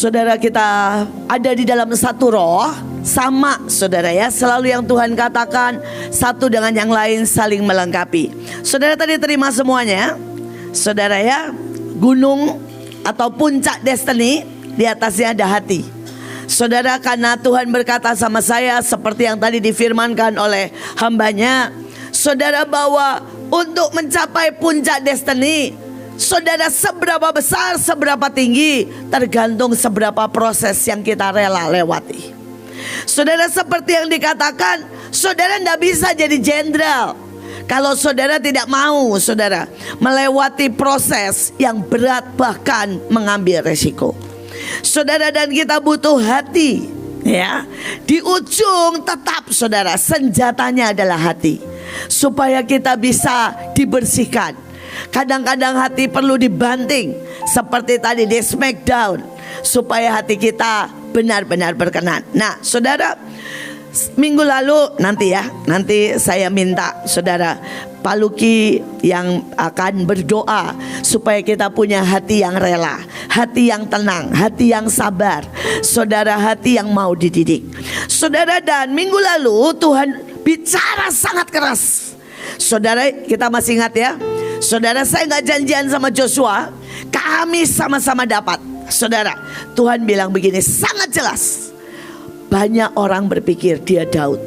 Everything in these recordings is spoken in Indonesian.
Saudara, kita ada di dalam satu roh, sama saudara ya. Selalu yang Tuhan katakan, satu dengan yang lain saling melengkapi. Saudara tadi terima semuanya, saudara ya. Gunung atau puncak destiny, di atasnya ada hati. Saudara, karena Tuhan berkata sama saya seperti yang tadi difirmankan oleh hambanya, saudara, bahwa untuk mencapai puncak destiny, saudara, seberapa besar, seberapa tinggi, tergantung seberapa proses yang kita rela lewati. Saudara, seperti yang dikatakan, saudara tidak bisa jadi jenderal kalau saudara tidak mau, saudara, melewati proses yang berat, bahkan mengambil resiko. Saudara, dan kita butuh hati, ya. Di ujung tetap, saudara, senjatanya adalah hati, supaya kita bisa dibersihkan. Kadang-kadang hati perlu dibanting, seperti tadi di smackdown, supaya hati kita benar-benar berkenan. Nah, saudara, minggu lalu nanti saya minta saudara Pak Luki yang akan berdoa supaya kita punya hati yang rela, hati yang tenang, hati yang sabar, saudara, hati yang mau dididik. Saudara, dan minggu lalu Tuhan bicara sangat keras. Saudara, kita masih ingat ya? Saudara, saya gak janjian sama Joshua, kami sama-sama dapat. Saudara, Tuhan bilang begini sangat jelas. Banyak orang berpikir dia Daud,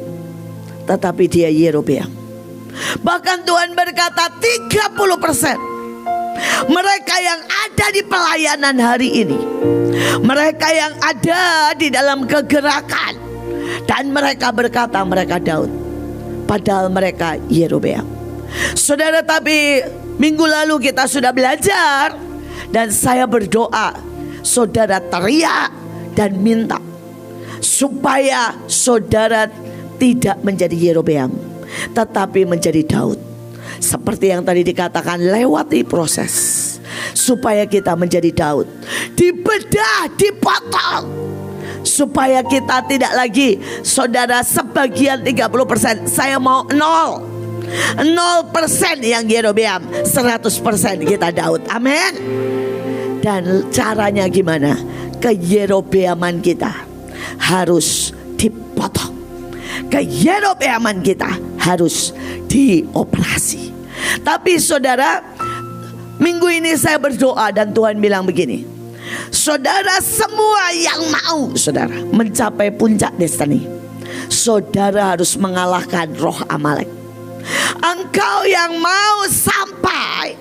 tetapi dia Yerobeam. Bahkan Tuhan berkata 30% mereka yang ada di pelayanan hari ini, mereka yang ada di dalam kegerakan, dan mereka berkata mereka Daud, padahal mereka Yerobeam. Saudara, tapi minggu lalu kita sudah belajar, dan saya berdoa saudara teriak dan minta supaya saudara tidak menjadi Yerobeam, tetapi menjadi Daud. Seperti yang tadi dikatakan, lewati proses supaya kita menjadi Daud. Dibedah, dipotong, supaya kita tidak lagi, saudara, sebagian 30%. Saya mau 0% yang Yerobeam, 100% kita Daud. Amin. Dan caranya gimana? Keyerobeaman kita harus dipotong, keyerobeaman kita harus dioperasi. Tapi saudara, minggu ini saya berdoa dan Tuhan bilang begini, saudara, semua yang mau saudara mencapai puncak destiny, saudara harus mengalahkan roh Amalek. Engkau yang mau sampai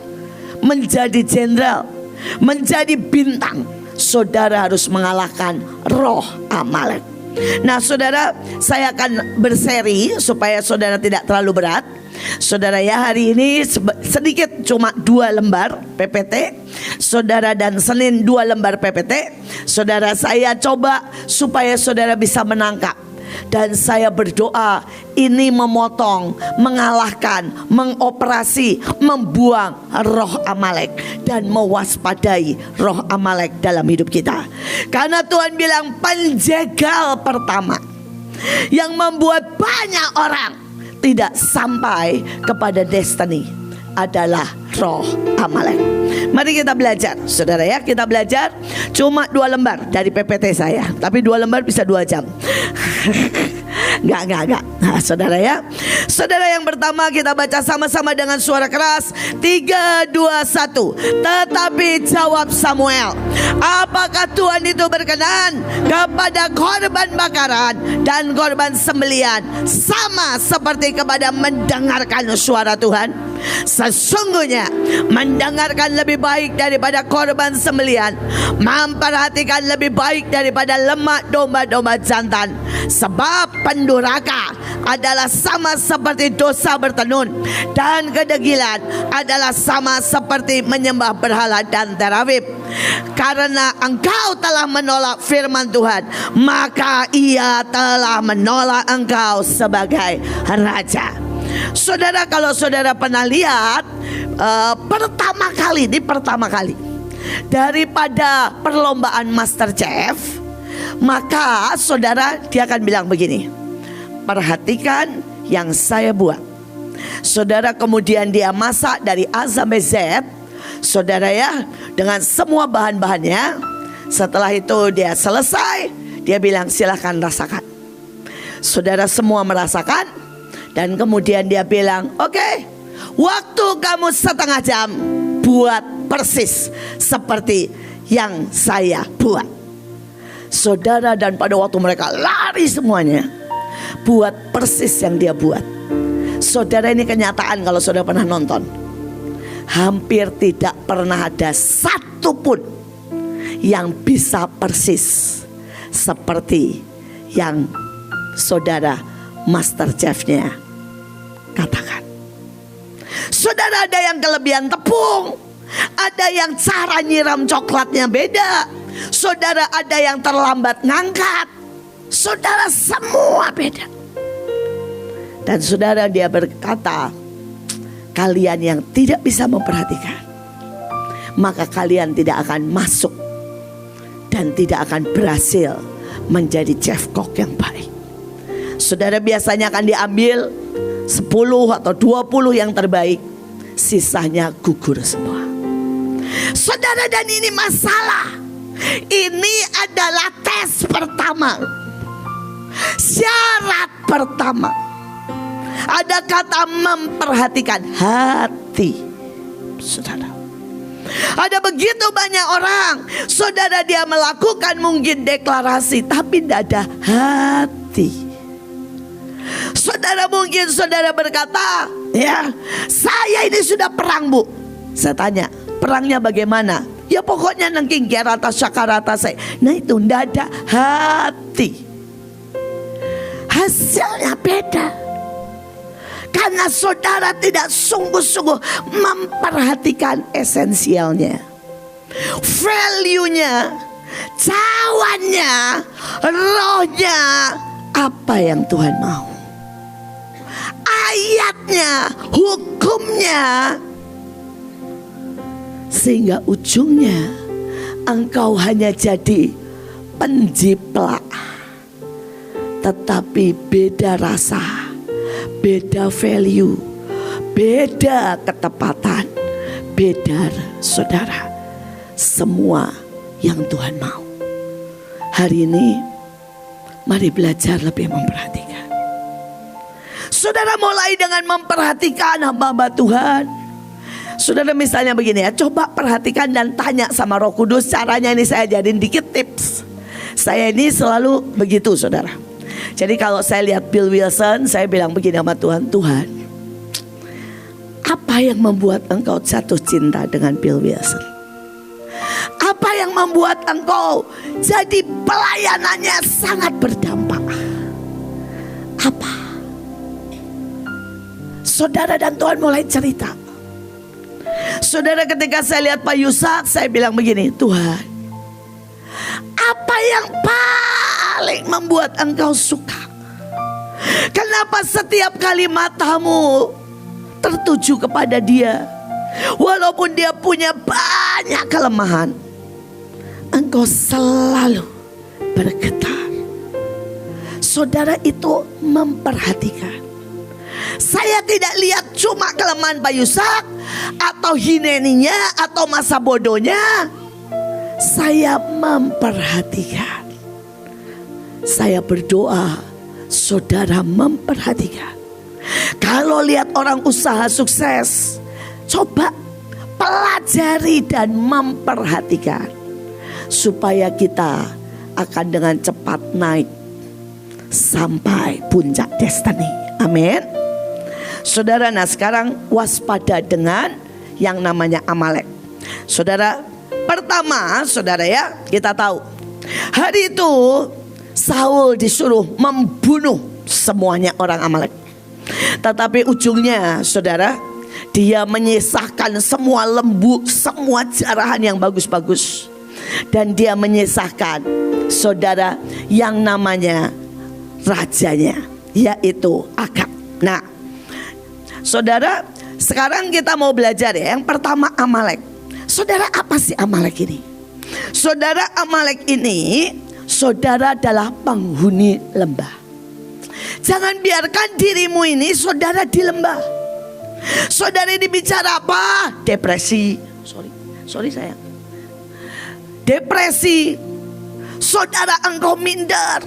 menjadi jenderal, menjadi bintang, saudara harus mengalahkan roh Amalek. Nah saudara, saya akan berseri supaya saudara tidak terlalu berat. Saudara ya, hari ini sedikit, cuma 2 lembar PPT. Saudara, dan Senin 2 lembar PPT. Saudara, saya coba supaya saudara bisa menangkap. Dan saya berdoa ini memotong, mengalahkan, mengoperasi, membuang roh Amalek, dan mewaspadai roh Amalek dalam hidup kita. Karena Tuhan bilang penjegal pertama yang membuat banyak orang tidak sampai kepada destiny adalah roh Amalek. Mari kita belajar, saudara ya. Kita belajar cuma 2 lembar dari PPT saya, tapi 2 lembar bisa 2 jam. Enggak. Nah, saudara ya. Saudara, yang pertama kita baca sama-sama dengan suara keras. 3, 2, 1. Tetapi jawab Samuel, apakah Tuhan itu berkenan kepada korban bakaran dan korban sembelian sama seperti kepada mendengarkan suara Tuhan? Sesungguhnya mendengarkan lebih baik daripada korban sembelian, memperhatikan lebih baik daripada lemak domba-domba jantan. Sebab pendurhaka adalah sama seperti dosa bertenun, dan kedegilan adalah sama seperti menyembah berhala dan terafim. Karena engkau telah menolak firman Tuhan, maka Ia telah menolak engkau sebagai raja. Saudara, kalau saudara pernah lihat pertama kali daripada perlombaan MasterChef, maka saudara, dia akan bilang begini, perhatikan yang saya buat. Saudara, kemudian dia masak dari A sampai Z, saudara ya, dengan semua bahan-bahannya. Setelah itu dia selesai, dia bilang silahkan rasakan. Saudara semua merasakan. Dan kemudian dia bilang, oke, waktu kamu setengah jam, buat persis seperti yang saya buat. Saudara, dan pada waktu mereka lari semuanya, buat persis yang dia buat. Saudara, ini kenyataan kalau saudara pernah nonton. Hampir tidak pernah ada satu pun yang bisa persis seperti yang saudara master chef-nya katakan. Saudara, ada yang kelebihan tepung, ada yang cara nyiram coklatnya beda. Saudara, ada yang terlambat ngangkat. Saudara, semua beda. Dan saudara, dia berkata, kalian yang tidak bisa memperhatikan, maka kalian tidak akan masuk dan tidak akan berhasil menjadi chef cook yang baik. Saudara, biasanya akan diambil 10 atau 20 yang terbaik, sisanya gugur semua. Saudara, dan ini masalah. Ini adalah tes pertama, syarat pertama. Ada kata memperhatikan hati. Saudara, ada begitu banyak orang, saudara, dia melakukan mungkin deklarasi tapi tidak ada hati. Saudara, mungkin saudara berkata, ya, saya ini sudah perang, Bu. Saya tanya, perangnya bagaimana? Ya pokoknya nengking gerata syakarata saya. Nah itu tidak ada hati. Hasilnya beda. Karena saudara tidak sungguh-sungguh memperhatikan esensialnya, value-nya, cawannya, rohnya, apa yang Tuhan mau, ayatnya, hukumnya. Sehingga ujungnya engkau hanya jadi penjiplak, tetapi beda rasa, beda value, beda ketepatan, beda, saudara, semua yang Tuhan mau. Hari ini mari belajar lebih memperhatikan. Saudara, mulai dengan memperhatikan hamba-hamba Tuhan. Saudara, misalnya begini ya, coba perhatikan dan tanya sama Roh Kudus. Caranya ini saya jadiin dikit tips. Saya ini selalu begitu, saudara. Jadi kalau saya lihat Bill Wilson, saya bilang begini sama Tuhan, Tuhan, apa yang membuat engkau jatuh cinta dengan Bill Wilson? Apa yang membuat engkau jadi pelayanannya sangat berdampak? Apa? Saudara, dan Tuhan mulai cerita. Saudara, ketika saya lihat Pak Yusak, saya bilang begini, Tuhan, apa yang paling membuat engkau suka? Kenapa setiap kali matamu tertuju kepada dia, walaupun dia punya banyak kelemahan, engkau selalu bergetar? Saudara, itu memperhatikan. Saya tidak lihat cuma kelemahan Pak Yusak, atau hineninya, atau masa bodohnya. Saya memperhatikan. Saya berdoa saudara memperhatikan. Kalau lihat orang usaha sukses, coba pelajari dan memperhatikan, supaya kita akan dengan cepat naik sampai puncak destiny. Amin. Saudara, nah sekarang waspada dengan yang namanya Amalek. Saudara, pertama, saudara ya, kita tahu hari itu Saul disuruh membunuh semuanya orang Amalek. Tetapi ujungnya, saudara, dia menyisahkan semua lembu, semua jarahan yang bagus-bagus. Dan dia menyisahkan, saudara, yang namanya rajanya, yaitu Agag. Nah, saudara, sekarang kita mau belajar ya. Yang pertama, Amalek. Saudara, apa sih Amalek ini? Saudara, Amalek ini, saudara, adalah penghuni lembah. Jangan biarkan dirimu ini, saudara, di lembah. Saudara, ini bicara apa? Depresi. Sorry sayang. depresi. Saudara, engkau minder.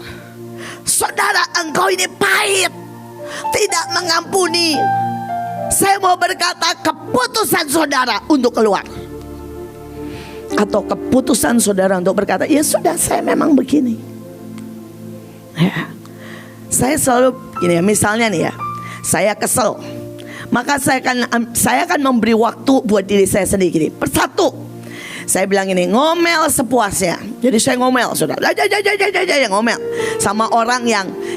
Saudara, engkau ini pahit, tidak mengampuni. Saya mau berkata, keputusan saudara untuk keluar, atau keputusan saudara untuk berkata, ya sudah, saya memang begini. Ya. Saya selalu gini ya, misalnya nih ya, saya kesel, maka saya akan memberi waktu buat diri saya sendiri. Persatu, saya bilang ini, ngomel sepuasnya. Jadi saya ngomel, saudara, ngomel sama orang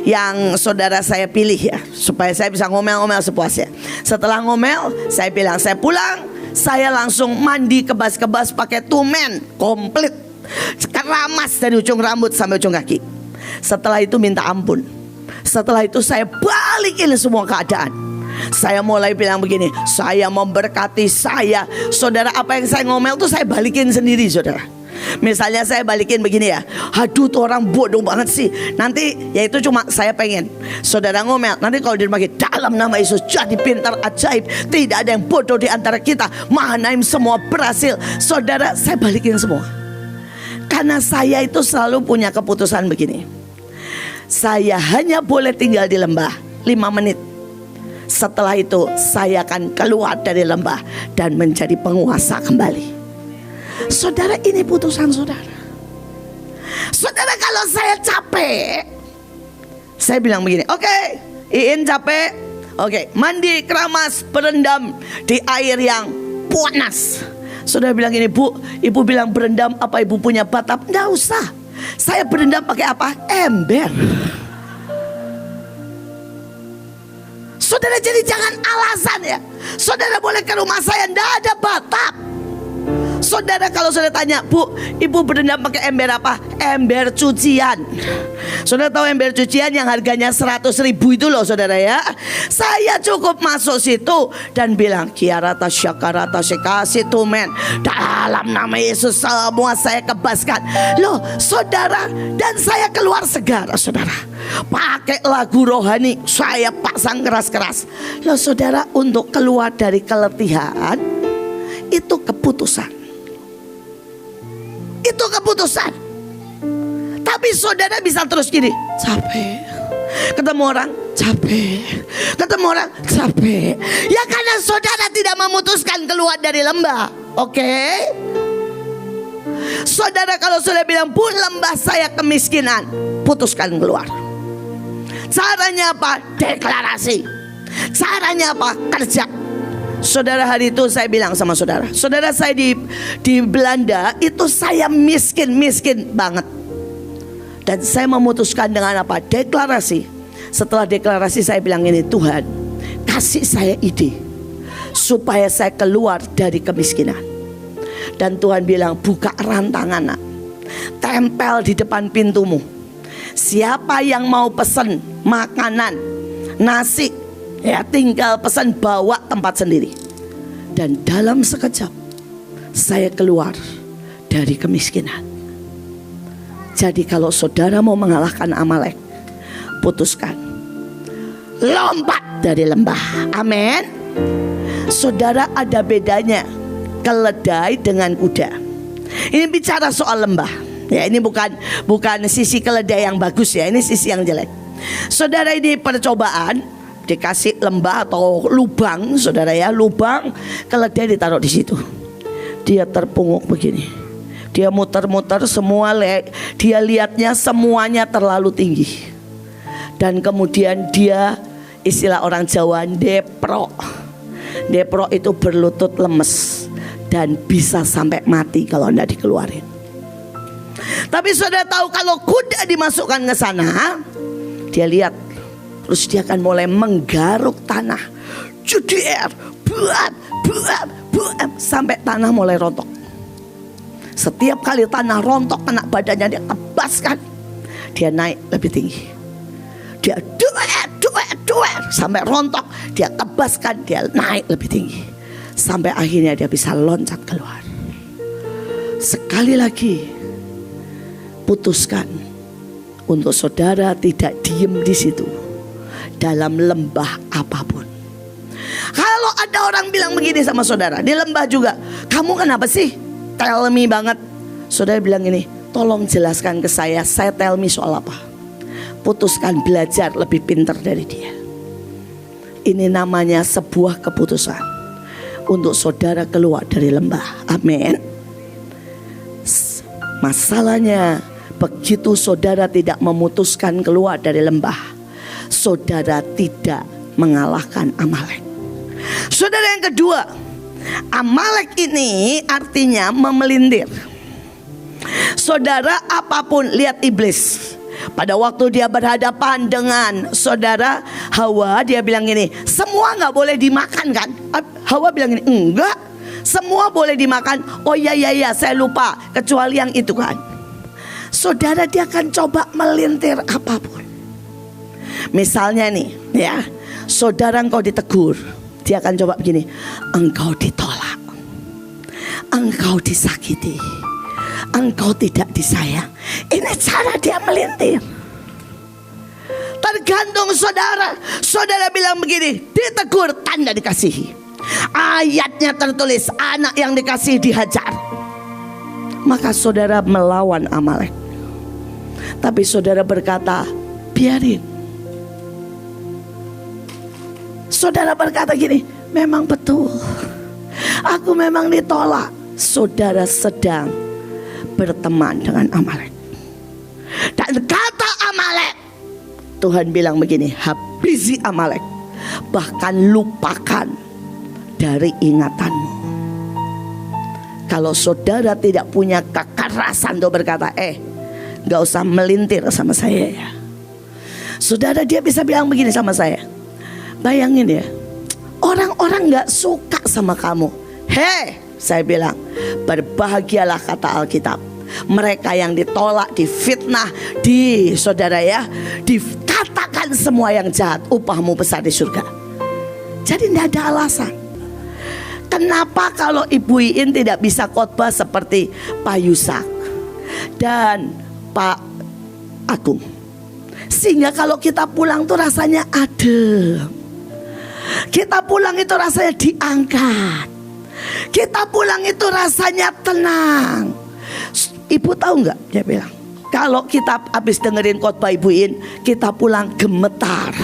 yang saudara saya pilih ya, supaya saya bisa ngomel-ngomel sepuasnya. Setelah ngomel, saya bilang, saya pulang, saya langsung mandi, kebas-kebas pakai tumen komplit, keramas dari ujung rambut sampai ujung kaki. Setelah itu minta ampun. Setelah itu saya balikin semua keadaan. Saya mulai bilang begini, saya memberkati saya. Saudara, apa yang saya ngomel tuh saya balikin sendiri, saudara. Misalnya saya balikin begini ya, aduh tuh orang bodoh banget sih. Nanti ya itu cuma saya pengen saudara ngomel, nanti kalau dipakai dalam nama Yesus jadi pintar ajaib, tidak ada yang bodoh di antara kita, Mahanaim semua berhasil. Saudara, saya balikin semua. Karena saya itu selalu punya keputusan begini, saya hanya boleh tinggal di lembah 5 menit. Setelah itu saya akan keluar dari lembah dan menjadi penguasa kembali. Saudara, ini putusan saudara. Saudara, kalau saya capek, saya bilang begini, oke, Iin capek, oke, mandi, keramas, berendam di air yang panas. Saudara bilang gini, Bu, ibu bilang berendam, apa ibu punya batap? Nggak usah, saya berendam pakai apa? Ember. Saudara, jadi jangan alasan ya. Saudara boleh ke rumah saya, nggak ada batap. Saudara, kalau saudara tanya, Bu, ibu berendam pakai ember apa? Ember cucian. Saudara tahu ember cucian yang harganya 100.000 itu loh, saudara ya. Saya cukup masuk situ dan bilang, Kiarata syakarata sekasi tumen, dalam nama Yesus semua saya kebaskan. Loh saudara, dan saya keluar segar, saudara. Pakai lagu rohani, saya pasang keras-keras. Loh saudara, untuk keluar dari keletihan itu keputusan. Itu keputusan. Tapi saudara bisa terus gini, capek, ketemu orang capek, ketemu orang capek. Ya karena saudara tidak memutuskan keluar dari lembah. Oke? Saudara, kalau saudara bilang, Bu, lembah saya kemiskinan, putuskan keluar. Caranya apa? Deklarasi. Caranya apa? Kerja. Saudara, hari itu saya bilang sama saudara, saudara, saya di Belanda itu saya miskin banget. Dan saya memutuskan dengan apa? Deklarasi. Setelah deklarasi saya bilang ini, Tuhan, kasih saya ide supaya saya keluar dari kemiskinan. Dan Tuhan bilang, buka rantangan, tempel di depan pintumu. Siapa yang mau pesan makanan, nasi, ya tinggal pesan, bawa tempat sendiri. Dan dalam sekejap saya keluar dari kemiskinan. Jadi kalau saudara mau mengalahkan Amalek, putuskan, lompat dari lembah. Amin. Saudara, ada bedanya keledai dengan kuda. Ini bicara soal lembah. Ya, ini bukan sisi keledai yang bagus ya, ini sisi yang jelek. Saudara, ini percobaan, dikasih lembah atau lubang, saudara ya, lubang, keledai ditaruh di situ. Dia terpunguk begini, dia muter-muter, semua dia lihatnya semuanya terlalu tinggi. Dan kemudian dia, istilah orang Jawa, depro. Depro itu berlutut lemes dan bisa sampai mati kalau tidak dikeluarin. Tapi saudara tahu, kalau kuda dimasukkan ke sana, dia lihat, terus dia akan mulai menggaruk tanah, judier, buat, sampai tanah mulai rontok. Setiap kali tanah rontok, kena badannya, dia kebaskan, dia naik lebih tinggi. Dia duet, sampai rontok, dia kebaskan, dia naik lebih tinggi, sampai akhirnya dia bisa loncat keluar. Sekali lagi, putuskan untuk saudara tidak diem di situ dalam lembah apapun. Kalau ada orang bilang begini sama saudara di lembah juga, kamu kenapa sih tell me banget, Saudara bilang ini, tolong jelaskan ke saya tell me soal apa. Putuskan belajar lebih pintar dari dia. Ini namanya sebuah keputusan untuk saudara keluar dari lembah. Amin. Masalahnya, begitu saudara tidak memutuskan keluar dari lembah, saudara tidak mengalahkan Amalek. Saudara, yang kedua, Amalek ini artinya memelintir. Saudara, apapun, lihat iblis. Pada waktu dia berhadapan dengan saudara Hawa, dia bilang gini, semua gak boleh dimakan kan? Hawa bilang gini, enggak, semua boleh dimakan. Oh ya saya lupa, kecuali yang itu kan. Saudara, dia akan coba melintir apapun. Misalnya nih ya, saudara engkau ditegur, dia akan coba begini, engkau ditolak, engkau disakiti, engkau tidak disayang. Ini cara dia melintir. Tergantung saudara. Saudara bilang begini, ditegur tanda dikasihi. Ayatnya tertulis, anak yang dikasihi dihajar. Maka saudara melawan Amalek. Tapi saudara berkata, biarin. Saudara berkata gini, memang betul, aku memang ditolak. Saudara sedang berteman dengan Amalek. Dan kata Amalek, Tuhan bilang begini, habisi Amalek, bahkan lupakan dari ingatanmu. Kalau saudara tidak punya kekerasan untuk berkata, gak usah melintir sama saya ya. Saudara, dia bisa bilang begini sama saya, bayangin ya, orang-orang gak suka sama kamu. Saya bilang, berbahagialah kata Alkitab, mereka yang ditolak, difitnah, saudara ya, dikatakan semua yang jahat, upahmu besar di surga. Jadi tidak ada alasan. Kenapa kalau Ibu Iin tidak bisa khotbah seperti Pak Yusak dan Pak Agung? Sehingga kalau kita pulang tuh rasanya adem. Kita pulang itu rasanya diangkat. Kita pulang itu rasanya tenang. Ibu tahu nggak? Dia bilang, kalau kita habis dengerin khotbah Ibu Iin, kita pulang gemetar.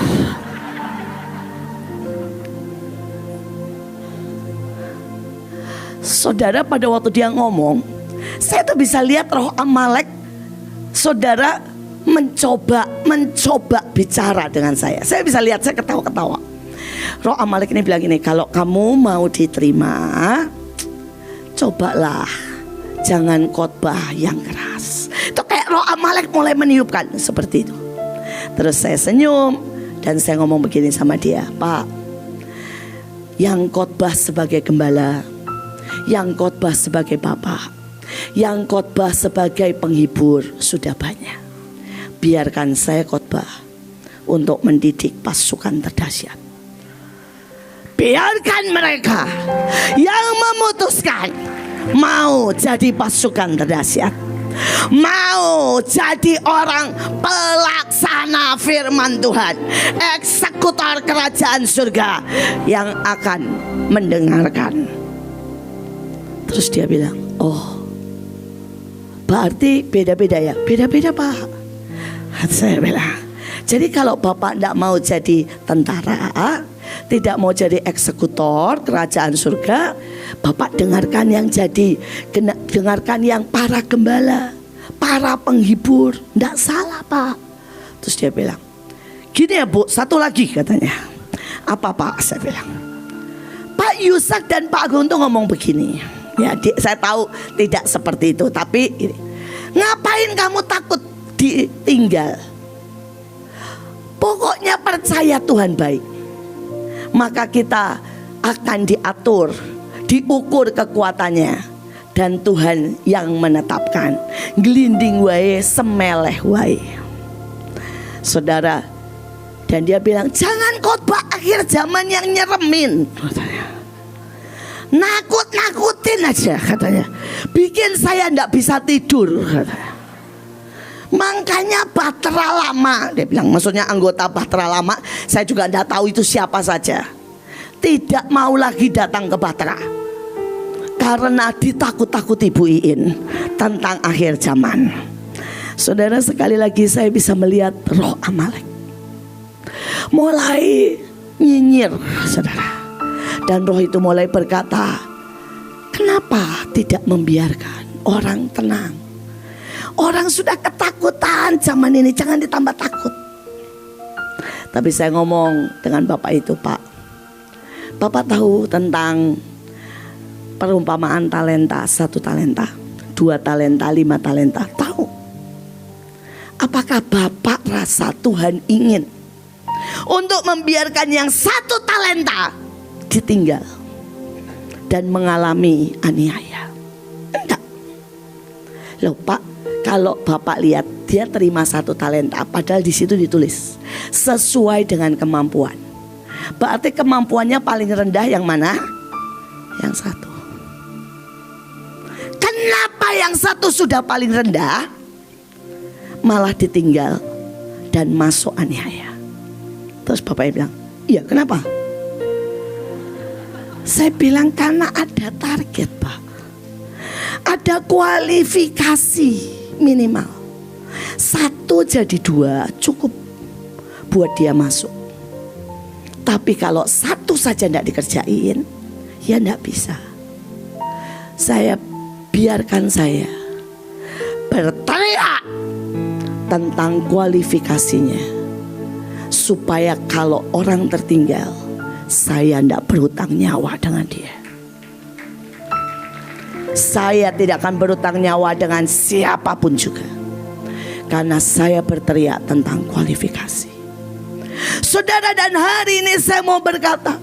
Saudara, pada waktu dia ngomong, saya tuh bisa lihat roh Amalek. Saudara mencoba bicara dengan saya. Saya bisa lihat, saya ketawa-ketawa. Roh Amalek ini bilang gini, kalau kamu mau diterima, cobalah jangan khotbah yang keras. Itu kayak roh Amalek mulai meniupkan seperti itu. Terus saya senyum dan saya ngomong begini sama dia, Pak, yang khotbah sebagai gembala, yang khotbah sebagai bapak, yang khotbah sebagai penghibur sudah banyak. Biarkan saya khotbah untuk mendidik pasukan terdahsyat. Biarkan mereka yang memutuskan mau jadi pasukan terdahsyat, mau jadi orang pelaksana firman Tuhan, eksekutor kerajaan surga yang akan mendengarkan. Terus dia bilang, oh berarti beda-beda ya? Beda-beda Pak. Saya bilang, jadi kalau Bapak tidak mau jadi tentara, tidak mau jadi eksekutor kerajaan surga, Bapak dengarkan yang dengarkan yang para gembala, para penghibur. Tidak salah Pak. Terus dia bilang, gini ya Bu, satu lagi katanya. Apa Pak? Saya bilang, Pak Yusak dan Pak Agung tuh ngomong begini. Ya, saya tahu tidak seperti itu, tapi ngapain kamu takut ditinggal? Pokoknya percaya Tuhan baik, maka kita akan diatur, diukur kekuatannya, dan Tuhan yang menetapkan. Gelinding wae, semeleh wae. Saudara, dan dia bilang, jangan khotbah akhir zaman yang nyeremin. Nakut-nakutin aja katanya, bikin saya tidak bisa tidur katanya. Makanya Bahtera Lama, dia bilang, maksudnya anggota Bahtera Lama, saya juga tidak tahu itu siapa saja, tidak mau lagi datang ke Bahtera karena ditakut-takuti Bu Iin tentang akhir zaman. Saudara, sekali lagi saya bisa melihat roh Amalek mulai nyinyir, saudara. Dan roh itu mulai berkata, kenapa tidak membiarkan orang tenang? Orang sudah ketakutan zaman ini, jangan ditambah takut. Tapi saya ngomong dengan Bapak itu, Pak, Bapak tahu tentang perumpamaan talenta, 1 talenta, 2 talenta, 5 talenta, tahu? Apakah Bapak rasa Tuhan ingin untuk membiarkan yang 1 talenta ditinggal dan mengalami aniaya? Enggak. Loh Pak, kalau Bapak lihat dia terima 1 talenta, padahal di situ ditulis sesuai dengan kemampuan. Berarti kemampuannya paling rendah yang mana? Yang 1. Kenapa yang 1 sudah paling rendah malah ditinggal dan masuk aniaya? Terus Bapak bilang, iya kenapa? Saya bilang karena ada target, Pak. Ada kualifikasi minimal. 1 jadi 2 cukup buat dia masuk. Tapi kalau 1 saja tidak dikerjain, ya tidak bisa. Biarkan saya berteriak tentang kualifikasinya, supaya kalau orang tertinggal, saya tidak berhutang nyawa dengan dia. Saya tidak akan berhutang nyawa dengan siapapun juga, karena saya berteriak tentang kualifikasi. Saudara, dan hari ini saya mau berkata,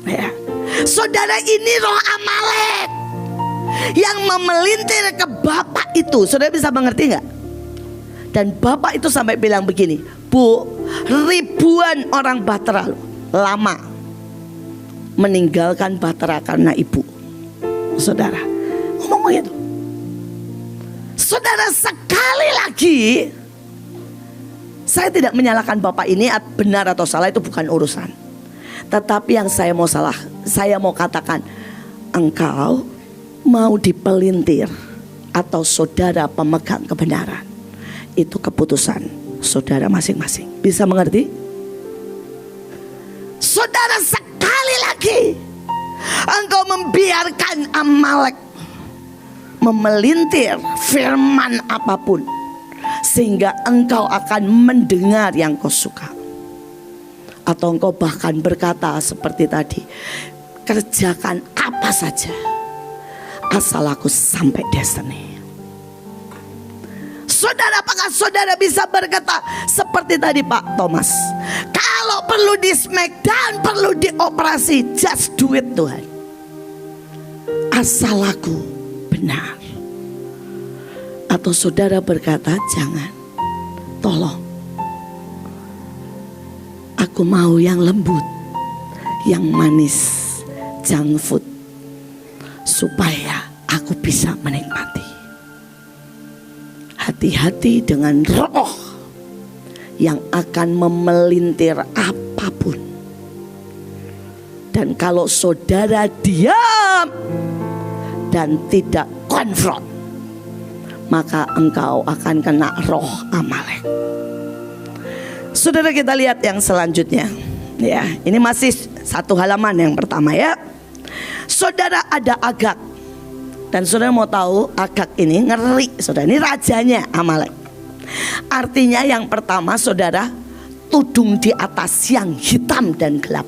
ya, saudara, ini roh Amalek yang memelintir ke Bapak itu. Saudara bisa mengerti nggak? Dan Bapak itu sampai bilang begini, Bu, ribuan orang Bahtera lama meninggalkan Bahtera karena ibu. Saudara, ngomong begitu. Saudara, sekali lagi, saya tidak menyalahkan Bapak ini benar atau salah, itu bukan urusan. Tetapi yang saya mau katakan, engkau mau dipelintir atau saudara pemegang kebenaran, itu keputusan saudara masing-masing. Bisa mengerti? Saudara, sekali lagi engkau membiarkan Amalek memelintir firman apapun, sehingga engkau akan mendengar yang kau suka. Atau engkau bahkan berkata seperti tadi, kerjakan apa saja asal aku sampai destiny. Saudara, apakah saudara bisa berkata seperti tadi Pak Thomas, kalau perlu di smackdown, perlu dioperasi, just do it Tuhan, asal aku benar? Atau saudara berkata, jangan, tolong, aku mau yang lembut, yang manis, junk food, supaya aku bisa menikmati. Hati-hati dengan roh yang akan memelintir apapun. Dan kalau saudara diam dan tidak konfront, maka engkau akan kena roh Amalek. Saudara, kita lihat yang selanjutnya. Ya, ini masih 1 halaman yang pertama ya. Saudara, ada Agag. Dan saudara mau tahu, Agag ini ngeri. Saudara, ini rajanya Amalek. Artinya yang pertama, saudara, tudung di atas yang hitam dan gelap.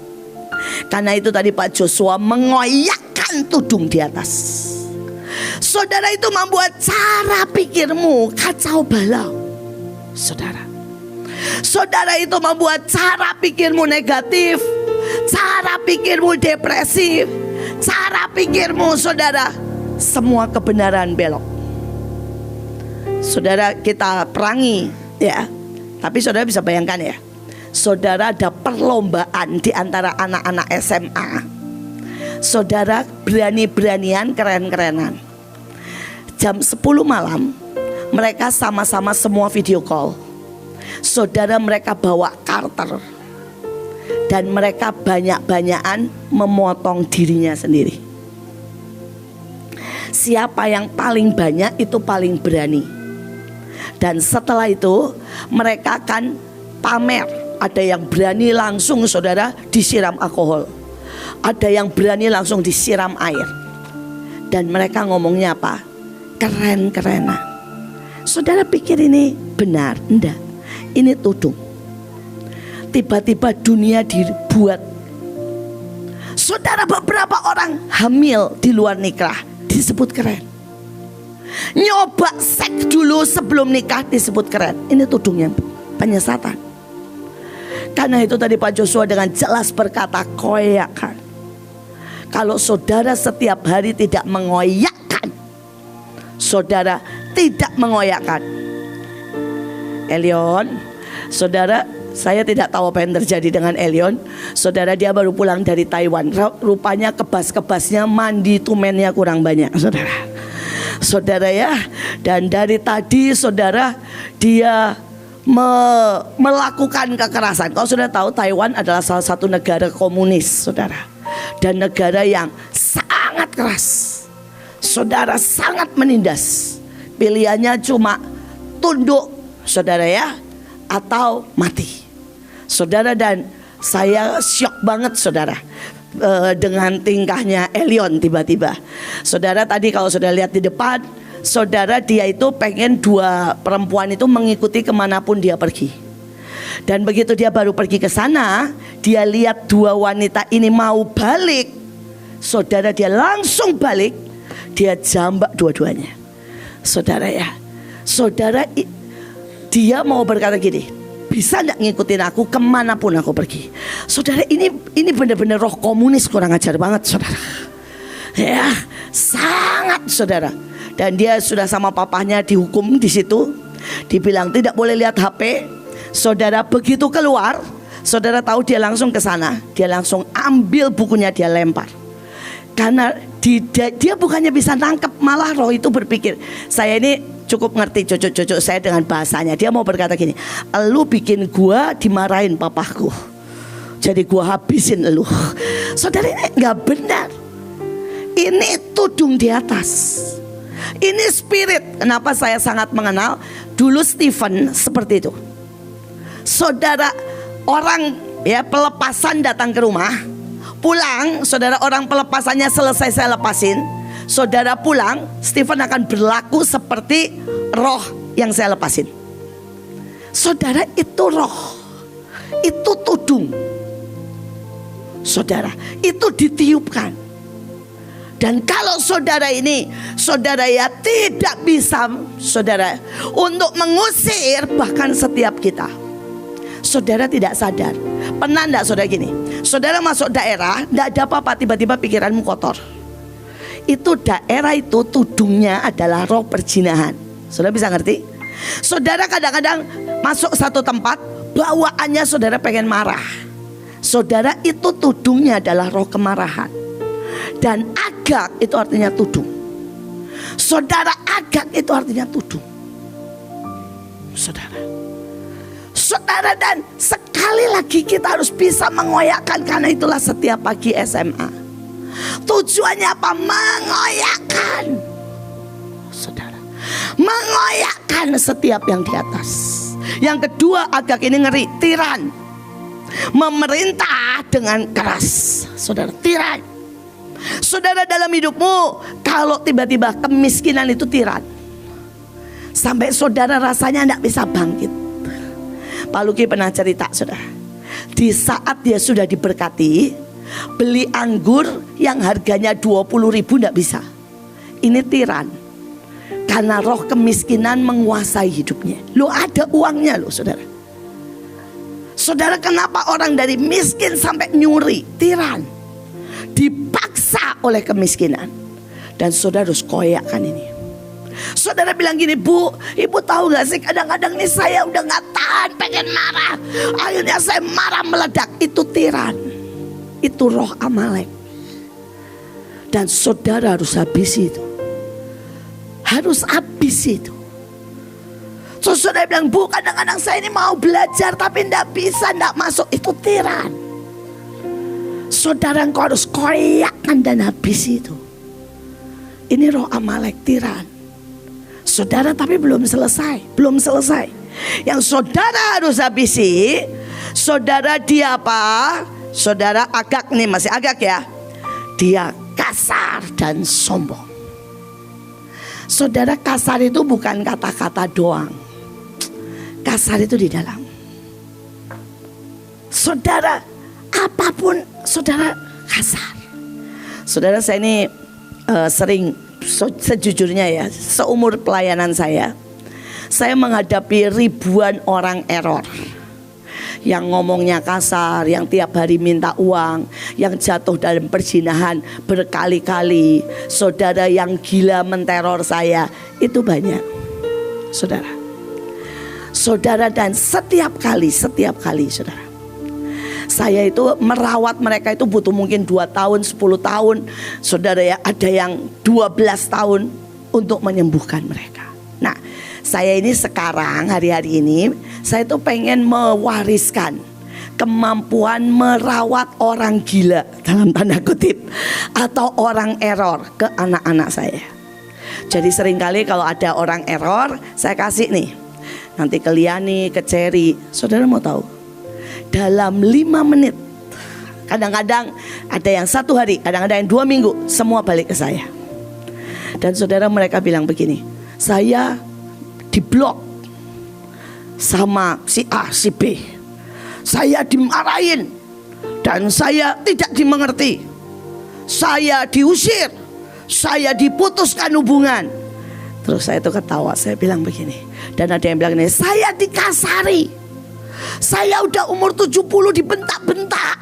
Karena itu tadi Pak Joshua mengoyakkan tudung di atas. Saudara, itu membuat cara pikirmu kacau balau. Saudara, itu membuat cara pikirmu negatif, cara pikirmu depresif, cara pikirmu, saudara, semua kebenaran belok. Saudara, kita perangi ya. Tapi saudara bisa bayangkan ya, saudara, ada perlombaan di antara anak-anak SMA. Saudara berani-beranian, keren-kerenan. Jam 10 malam mereka sama-sama semua video call. Saudara, mereka bawa karter, dan mereka banyak-banyakan memotong dirinya sendiri. siapa yang paling banyak itu paling berani. Dan setelah itu mereka akan pamer. Ada yang berani langsung saudara disiram alkohol, ada yang berani langsung disiram air. Dan mereka ngomongnya apa? Keren-kerenan. Saudara pikir ini benar? Enggak, ini tudung. Tiba-tiba dunia dibuat. Saudara, beberapa orang hamil di luar nikah disebut keren. Nyoba seks dulu sebelum nikah disebut keren. Ini tudungnya penyesatan. Karena itu tadi Pak Joshua dengan jelas berkata koyakan. Kalau saudara setiap hari tidak mengoyakkan, saudara tidak mengoyakkan. Elion, saudara, saya tidak tahu apa yang terjadi dengan Elion. Saudara, dia baru pulang dari Taiwan. Rupanya kebas-kebasnya, mandi tumennya kurang banyak, saudara ya. Dan dari tadi saudara dia melakukan kekerasan. Kalau sudah tahu, Taiwan adalah salah satu negara komunis, saudara, dan negara yang sangat keras. Saudara, sangat menindas. Pilihannya cuma tunduk, saudara ya, atau mati. Saudara, dan saya syok banget saudara dengan tingkahnya Elion tiba-tiba. Saudara, tadi kalau sudah lihat di depan, saudara, dia itu pengen dua perempuan itu mengikuti kemanapun dia pergi. Dan begitu dia baru pergi ke sana, dia lihat dua wanita ini mau balik. Saudara, dia langsung balik. Dia jambak dua-duanya. Saudara ya, saudara, dia mau berkata gini, bisa gak ngikutin aku kemanapun aku pergi. Saudara, ini benar-benar roh komunis kurang ajar banget saudara. Ya, sangat saudara. Dan dia sudah sama papahnya dihukum di situ. Dibilang tidak boleh lihat HP. Saudara, begitu keluar, saudara tahu dia langsung ke sana. Dia langsung ambil bukunya, dia lempar. Karena dia bukannya bisa nangkep, malah roh itu berpikir, saya ini cukup ngerti cucu-cucu saya dengan bahasanya. Dia mau berkata gini, lu bikin gua dimarahin papahku, jadi gua habisin lu. Saudara, ini gak benar. Ini tudung di atas. Ini spirit. Kenapa saya sangat mengenal dulu Stephen seperti itu. Saudara, orang ya pelepasan datang ke rumah, pulang, saudara, orang pelepasannya selesai, saya lepasin. Saudara pulang, Stephen akan berlaku seperti roh yang saya lepasin. Saudara, itu roh, itu tudung. Saudara, itu ditiupkan. Dan kalau saudara ini, saudara ya tidak bisa, saudara, untuk mengusir bahkan setiap kita. Saudara tidak sadar. Pernah enggak saudara gini, saudara masuk daerah, enggak ada apa-apa, tiba-tiba pikiranmu kotor. Itu daerah itu tudungnya adalah roh perjinahan. Saudara bisa ngerti? Saudara kadang-kadang masuk satu tempat, bawaannya saudara pengen marah. Saudara, itu tudungnya adalah roh kemarahan. Dan agak itu artinya tudung. Saudara, agak itu artinya tudung. Saudara, saudara, dan sekali lagi kita harus bisa mengoyakkan. Karena itulah setiap pagi SMA, tujuannya apa? Mengoyakkan. Saudara, mengoyakkan setiap yang di atas. Yang kedua, agak ini ngeri, tiran. Memerintah dengan keras. Saudara, tiran. Saudara, dalam hidupmu, kalau tiba-tiba kemiskinan itu tiran, sampai saudara rasanya tidak bisa bangkit. Pak Luki pernah cerita, saudara, di saat dia sudah diberkati, beli anggur yang harganya 20.000 tidak bisa. Ini tiran. Karena roh kemiskinan menguasai hidupnya. Lo ada uangnya lo saudara. Saudara, kenapa orang dari miskin sampai nyuri? Tiran. Dipaksa oleh kemiskinan. Dan saudara harus koyakkan ini. Saudara bilang gini, Bu, ibu tahu gak sih, kadang-kadang nih saya udah gak tahan, pengen marah, akhirnya saya marah meledak. Itu tiran. Itu roh Amalek. Dan saudara harus habisi itu. Harus habisi itu. So, saudara bilang, Bu, kadang-kadang saya ini mau belajar tapi gak bisa, gak masuk. Itu tiran. Saudara, engkau harus koyakkan dan habisi itu. ini roh Amalek tiran. Saudara, tapi belum selesai. Yang saudara harus habisi, saudara dia apa? Saudara Agag nih, masih Agag ya. Dia kasar dan sombong. Saudara, kasar itu bukan kata-kata doang. Kasar itu di dalam. Saudara, apapun saudara kasar. Saudara, saya ini sering, sejujurnya ya, seumur pelayanan saya menghadapi ribuan orang error. Yang ngomongnya kasar, yang tiap hari minta uang, yang jatuh dalam perzinahan berkali-kali. Saudara, yang gila menteror saya, itu banyak. Saudara, dan setiap kali saudara, saya itu merawat mereka itu butuh mungkin 2 tahun, 10 tahun. Saudara ya, ada yang 12 tahun untuk menyembuhkan mereka. Nah, saya ini sekarang hari-hari ini saya tuh pengen mewariskan kemampuan merawat orang gila dalam tanda kutip atau orang error ke anak-anak saya. Jadi seringkali kalau ada orang error, saya kasih nih, nanti ke Liani, ke Cherry. Saudara mau tahu? Dalam 5 menit, kadang-kadang ada yang 1 hari, kadang-kadang yang 2 minggu, semua balik ke saya. Dan saudara, mereka bilang begini, saya diblok sama si A, si B, saya dimarahin dan saya tidak dimengerti, saya diusir, saya diputuskan hubungan. Terus saya itu ketawa, saya bilang begini, dan ada yang bilang ini, saya dikasari, saya udah umur 70 dibentak-bentak.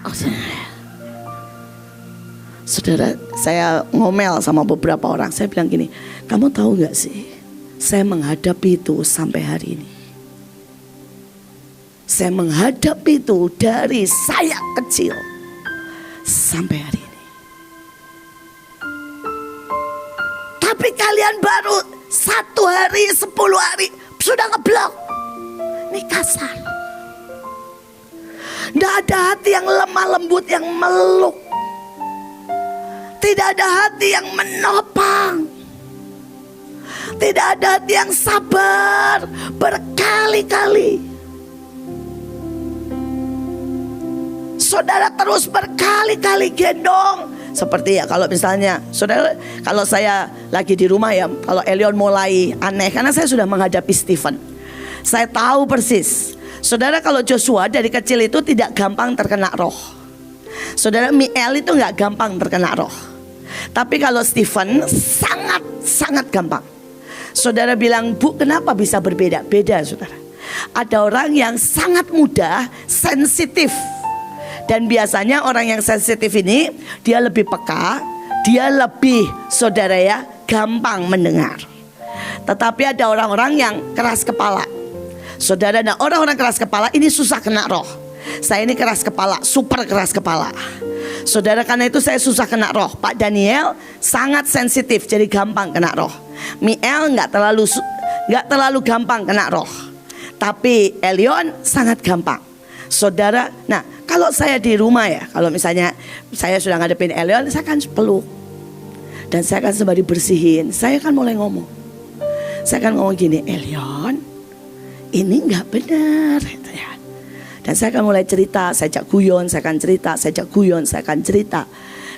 Saudara, saya ngomel sama beberapa orang, saya bilang gini, kamu tahu gak sih, saya menghadapi itu sampai hari ini. Saya menghadapi itu dari saya kecil sampai hari ini. Tapi kalian baru 1 hari, 10 hari sudah ngeblok. Ini kasar. Tidak ada hati yang lemah lembut, yang meluk. Tidak ada hati yang menopang. Tidak ada hati yang sabar berkali-kali. Saudara terus berkali-kali gendong. Seperti ya kalau misalnya saudara, kalau saya lagi di rumah ya, kalau Elion mulai aneh, karena saya sudah menghadapi Stephen, saya tahu persis. Saudara, kalau Joshua dari kecil itu tidak gampang terkena roh. Saudara, Miel itu gak gampang terkena roh. Tapi kalau Stephen sangat gampang. Saudara bilang, Bu, kenapa bisa berbeda? Beda, saudara. Ada orang yang sangat mudah sensitif. Dan biasanya orang yang sensitif ini, dia lebih peka, dia lebih, saudara ya, gampang mendengar. Tetapi ada orang-orang yang keras kepala. Saudara, nah orang-orang keras kepala ini susah kena roh. Saya ini keras kepala, super keras kepala. Saudara, karena itu saya susah kena roh. Pak Daniel sangat sensitif, jadi gampang kena roh. Miel nggak terlalu gampang kena roh. Tapi Elion sangat gampang. Saudara, nah kalau saya di rumah ya, kalau misalnya saya sudah ngadepin Elion, saya akan peluk. Dan saya akan sembari bersihin, saya akan mulai ngomong. Saya akan ngomong gini, Elion, ini nggak benar, gitu ya. Dan saya akan mulai cerita, saya ajak guyon, saya akan cerita, saya ajak guyon, saya akan cerita.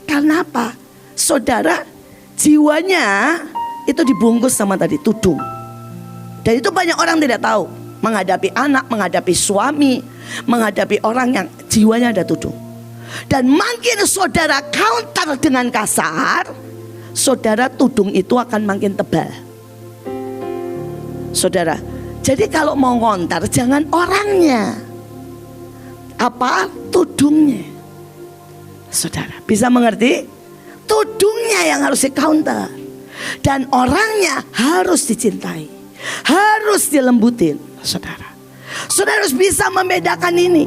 Karena apa? Saudara, jiwanya itu dibungkus sama tadi tudung. Dan itu banyak orang tidak tahu. Menghadapi anak, menghadapi suami, menghadapi orang yang jiwanya ada tudung. Dan makin saudara counter dengan kasar, saudara, tudung itu akan makin tebal. Saudara, jadi kalau mau ngontar jangan orangnya, apa? Tudungnya. Saudara, bisa mengerti? Tudungnya yang harus di counter. Dan orangnya harus dicintai, harus dilembutin. Saudara, saudara harus bisa membedakan ini.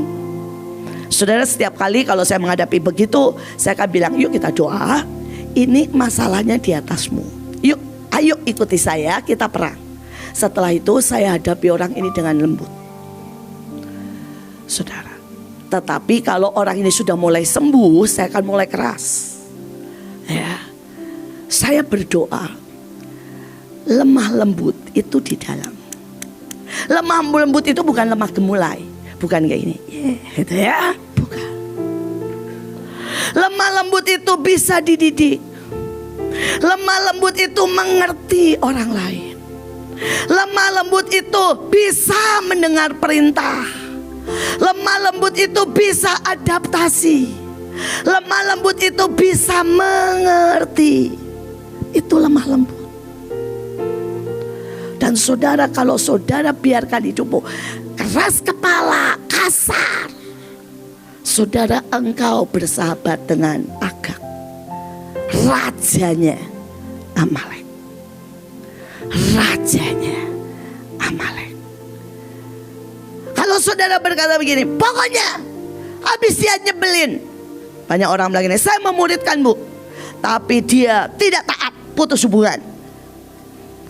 Saudara, setiap kali kalau saya menghadapi begitu, saya akan bilang, yuk kita doa. Ini masalahnya di atasmu. Yuk, ayo ikuti saya, kita perang. Setelah itu saya hadapi orang ini dengan lembut. Saudara, tetapi kalau orang ini sudah mulai sembuh, saya akan mulai keras. Ya, Saya berdoa, lemah lembut itu di dalam. Lemah lembut itu bukan lemah gemulai, bukan kayak ini, gitu ya, bukan. Lemah lembut itu bisa dididik. Lemah lembut itu mengerti orang lain. Lemah lembut itu bisa mendengar perintah. Lemah lembut itu bisa adaptasi. Lemah lembut itu bisa mengerti. Itu lemah lembut. Dan saudara, kalau saudara biarkan hidupmu keras kepala, kasar, saudara, engkau bersahabat dengan Agag, rajanya Amalek. Rajanya Amalek. Kalau saudara berkata begini, pokoknya habis dia nyebelin. Banyak orang bilang gini, saya memuridkan Bu, tapi dia tidak taat, putus hubungan.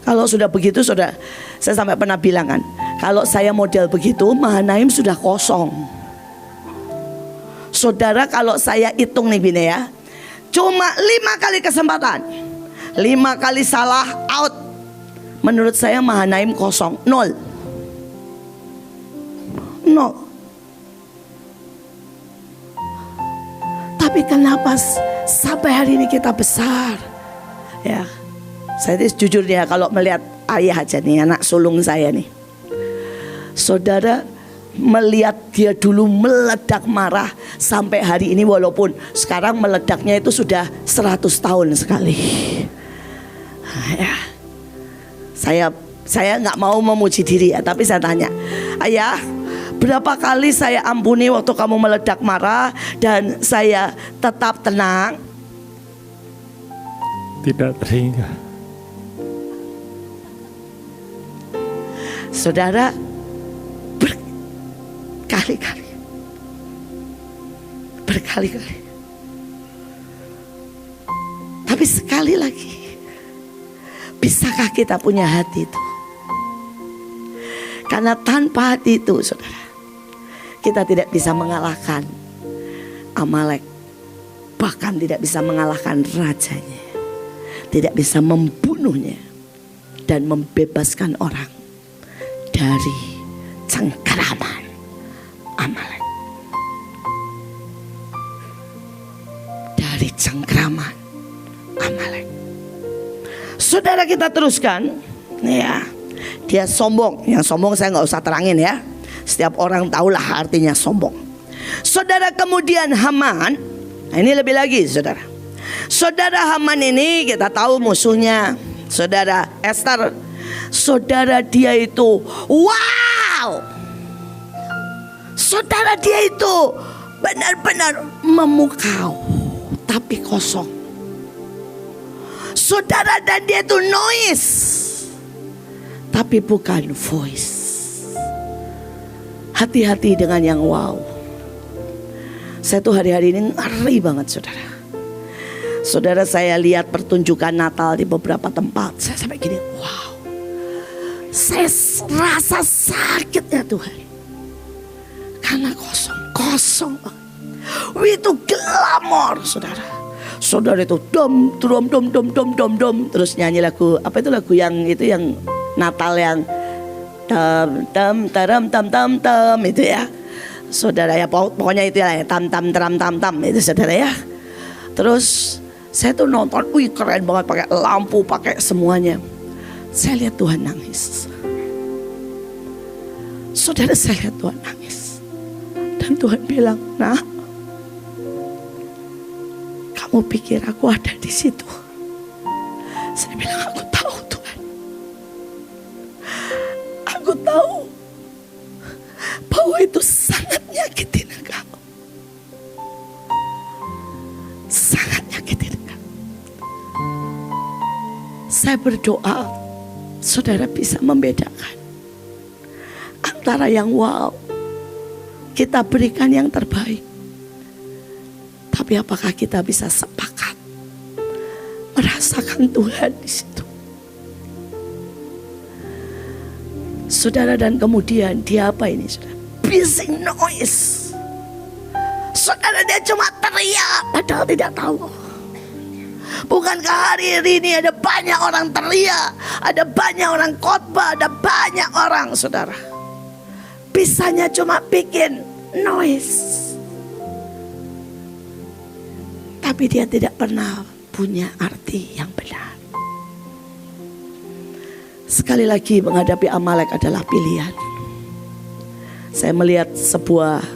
Kalau sudah begitu, saudara, saya sampai pernah bilang kan, kalau saya model begitu, Mahanaim sudah kosong. Saudara, kalau saya hitung nih Bine ya, cuma 5 kali kesempatan, 5 kali salah, out. Menurut saya Mahanaim kosong, 0. Tapi kenapa sampai hari ini kita besar? Ya, saya jujur ya, kalau melihat ayah aja nih, anak sulung saya nih, saudara, melihat dia dulu meledak marah sampai hari ini, walaupun sekarang meledaknya itu sudah 100 tahun sekali. Ya, saya nggak mau memuji diri ya, tapi saya tanya, ayah, berapa kali saya ampuni waktu kamu meledak marah dan saya tetap tenang? Tidak terhingga. Saudara, berkali-kali. Tapi sekali lagi, bisakah kita punya hati itu? Karena tanpa hati itu, saudara, kita tidak bisa mengalahkan Amalek. Bahkan tidak bisa mengalahkan rajanya. Tidak bisa membunuhnya dan membebaskan orang dari cengkeraman Amalek. Dari cengkeraman Amalek. Saudara, kita teruskan. Ya, dia sombong. Yang sombong saya nggak usah terangin ya. Setiap orang tahulah artinya sombong. Saudara, kemudian Haman. Nah, ini lebih lagi, saudara. Saudara, Haman ini kita tahu musuhnya saudara Esther. Saudara, dia itu wow. Saudara, dia itu benar-benar memukau tapi kosong. Saudara, dan dia itu noise tapi bukan voice. Hati-hati dengan yang wow. Saya tuh hari-hari ini ngeri banget, saudara. Saudara, saya lihat pertunjukan Natal di beberapa tempat. Saya sampai gini, wow. Saya rasa sakitnya Tuhan. Karena kosong banget. Itu glamor, saudara. Saudara itu dom. Terus nyanyi lagu, apa itu lagu yang itu yang Natal yang tam itu ya. Saudara ya, pokoknya itu ya, tam itu saudara ya. Terus saya tuh nonton, keren banget, pakai lampu, pakai semuanya. Saya lihat Tuhan nangis. Saudara, saya lihat Tuhan nangis. Dan Tuhan bilang, nah, kamu pikir aku ada di situ? Saya bilang, aku tahu Tuhan. Aku tahu bahwa itu sangat nyakitin kamu. Sangat nyakitin kamu. Saya berdoa saudara bisa membedakan antara yang wow, kita berikan yang terbaik, tapi apakah kita bisa sepakat merasakan Tuhan di situ? Saudara, dan kemudian dia apa ini, saudara? Busy noise. Saudara, dia cuma teriak padahal tidak tahu Bukankah hari ini ada banyak orang teriak, ada banyak orang khotbah, ada banyak orang, saudara, bisanya cuma bikin noise, tapi dia tidak pernah punya arti yang benar. Sekali lagi, menghadapi Amalek adalah pilihan. Saya melihat sebuah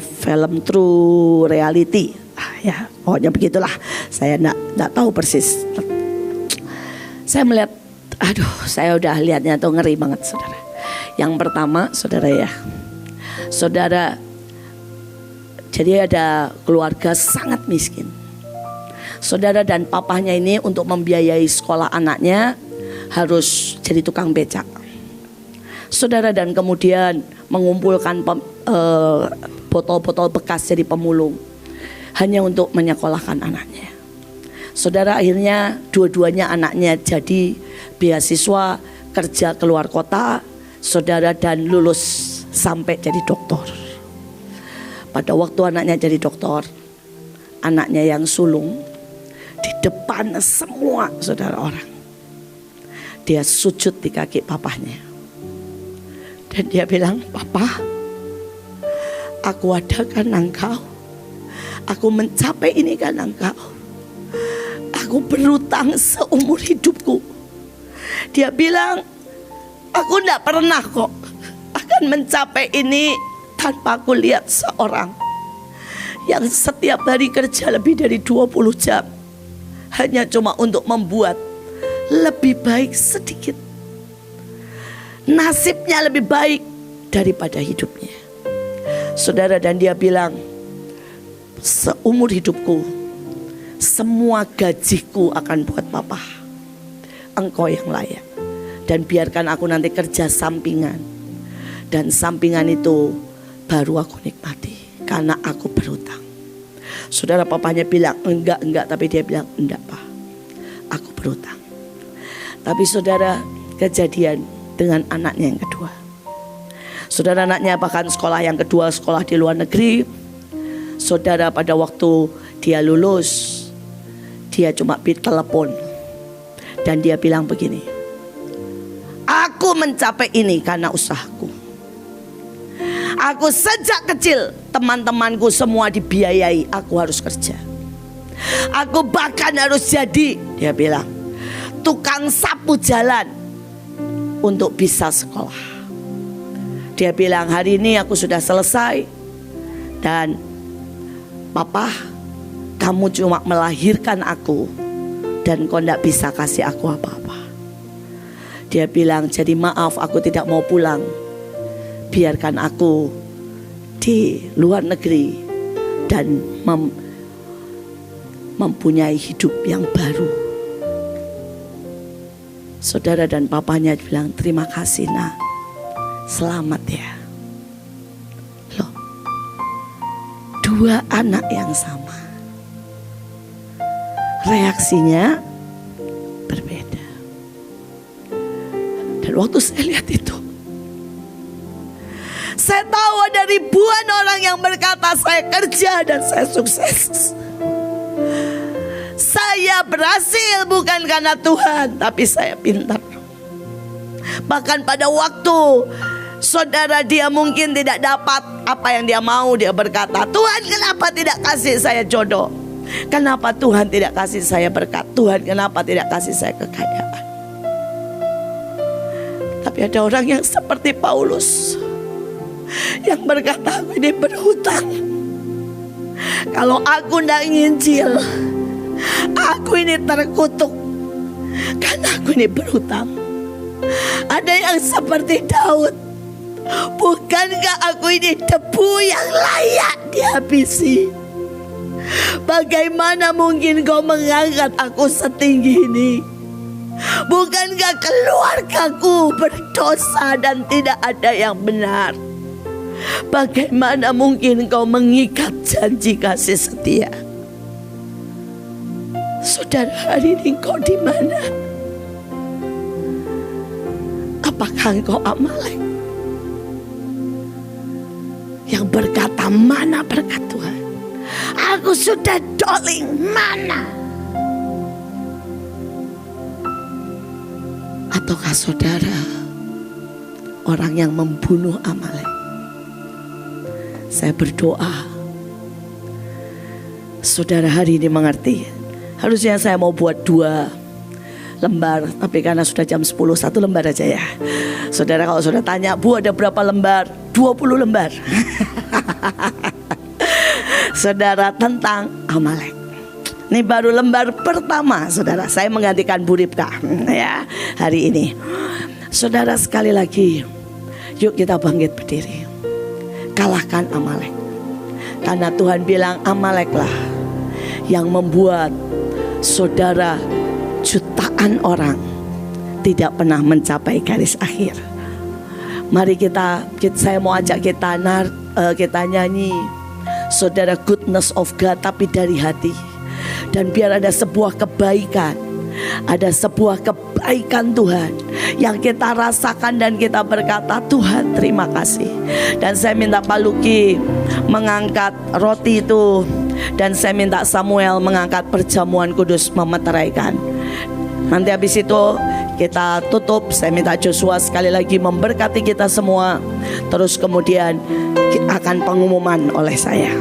film true reality, ya pokoknya begitulah. Saya enggak tahu persis. Saya melihat, saya udah lihatnya tuh ngeri banget, saudara. Yang pertama, saudara, jadi ada keluarga sangat miskin. Saudara dan papahnya ini untuk membiayai sekolah anaknya harus jadi tukang becak. Saudara, dan kemudian mengumpulkan botol-botol bekas jadi pemulung hanya untuk menyekolahkan anaknya. Saudara, akhirnya dua-duanya anaknya jadi beasiswa, kerja keluar kota, saudara, dan lulus sampai jadi dokter. Pada waktu anaknya jadi dokter, anaknya yang sulung di depan semua saudara orang, dia sujud di kaki papahnya. Dan dia bilang, "Papa, aku ada karena engkau. Aku mencapai ini karena engkau. Aku berutang seumur hidupku." Dia bilang, "Aku tidak pernah kok akan mencapai ini tanpa aku lihat seorang yang setiap hari kerja lebih dari 20 jam hanya cuma untuk membuat lebih baik sedikit, nasibnya lebih baik daripada hidupnya." Saudara, dan dia bilang, "Seumur hidupku semua gajiku akan buat papa. Engkau yang layak. Dan biarkan aku nanti kerja sampingan. Dan sampingan itu baru aku nikmati karena aku berutang." Saudara, papanya bilang, enggak. Tapi dia bilang, "Enggak, Pak, aku berutang." Tapi saudara, kejadian dengan anaknya yang kedua. Saudara, anaknya bahkan sekolah yang kedua, sekolah di luar negeri. Saudara, pada waktu dia lulus, dia cuma telepon. Dan dia bilang begini, "Aku mencapai ini karena usahaku. Aku sejak kecil, teman-temanku semua dibiayai, aku harus kerja. Aku bahkan harus jadi," dia bilang, "tukang sapu jalan untuk bisa sekolah." Dia bilang, "Hari ini aku sudah selesai. Dan Papa, kamu cuma melahirkan aku dan kau tidak bisa kasih aku apa-apa." Dia bilang, "Jadi maaf, aku tidak mau pulang. Biarkan aku di luar negeri dan mempunyai hidup yang baru." Saudara, dan papanya bilang, "Terima kasih, nak. Selamat ya." Loh, dua anak yang sama, reaksinya berbeda. Dan waktu saya lihat itu, saya tahu ada ribuan orang yang berkata, "Saya kerja dan saya sukses. Saya berhasil bukan karena Tuhan, tapi saya pintar." Bahkan pada waktu saudara dia mungkin tidak dapat apa yang dia mau, dia berkata, "Tuhan, kenapa tidak kasih saya jodoh? Kenapa Tuhan tidak kasih saya berkat? Tuhan, kenapa tidak kasih saya kekayaan?" Tapi ada orang yang seperti Paulus yang berkata, "Aku ini berhutang. Kalau aku tidak nginjil, aku ini terkutuk karena aku ini berhutang." Ada yang seperti Daud, "Bukankah aku ini debu yang layak dihabisi? Bagaimana mungkin kau mengangkat aku setinggi ini? Bukankah keluargaku berdosa dan tidak ada yang benar? Bagaimana mungkin kau mengikat janji kasih setia?" Saudara, hari ini kau di mana? Apakah engkau Amalek yang berkata, "Mana berkat Tuhan? Aku sudah doling mana? Ataukah saudara orang yang membunuh Amalek? Saya berdoa saudara hari ini mengerti. Harusnya saya mau buat 2 lembar, tapi karena sudah jam 10, 1 lembar aja ya. Saudara kalau sudah tanya, Bu ada berapa lembar? 20 lembar. Saudara, tentang Amalek. Ini baru lembar pertama, saudara. Saya menggantikan Bu Ripka ya hari ini. Saudara, sekali lagi, yuk kita bangkit berdiri. Kalahkan Amalek. Karena Tuhan bilang Amaleklah yang membuat saudara jutaan orang tidak pernah mencapai garis akhir. Mari saya mau ajak kita nyanyi, saudara, goodness of God, tapi dari hati. Dan biar ada sebuah kebaikan, ada sebuah kebaikan Tuhan yang kita rasakan dan kita berkata, Tuhan terima kasih. Dan saya minta Pak Luki mengangkat roti itu, dan saya minta Samuel mengangkat perjamuan kudus memeteraikan. Nanti habis itu kita tutup. Saya minta Joshua sekali lagi memberkati kita semua. Terus kemudian akan pengumuman oleh saya.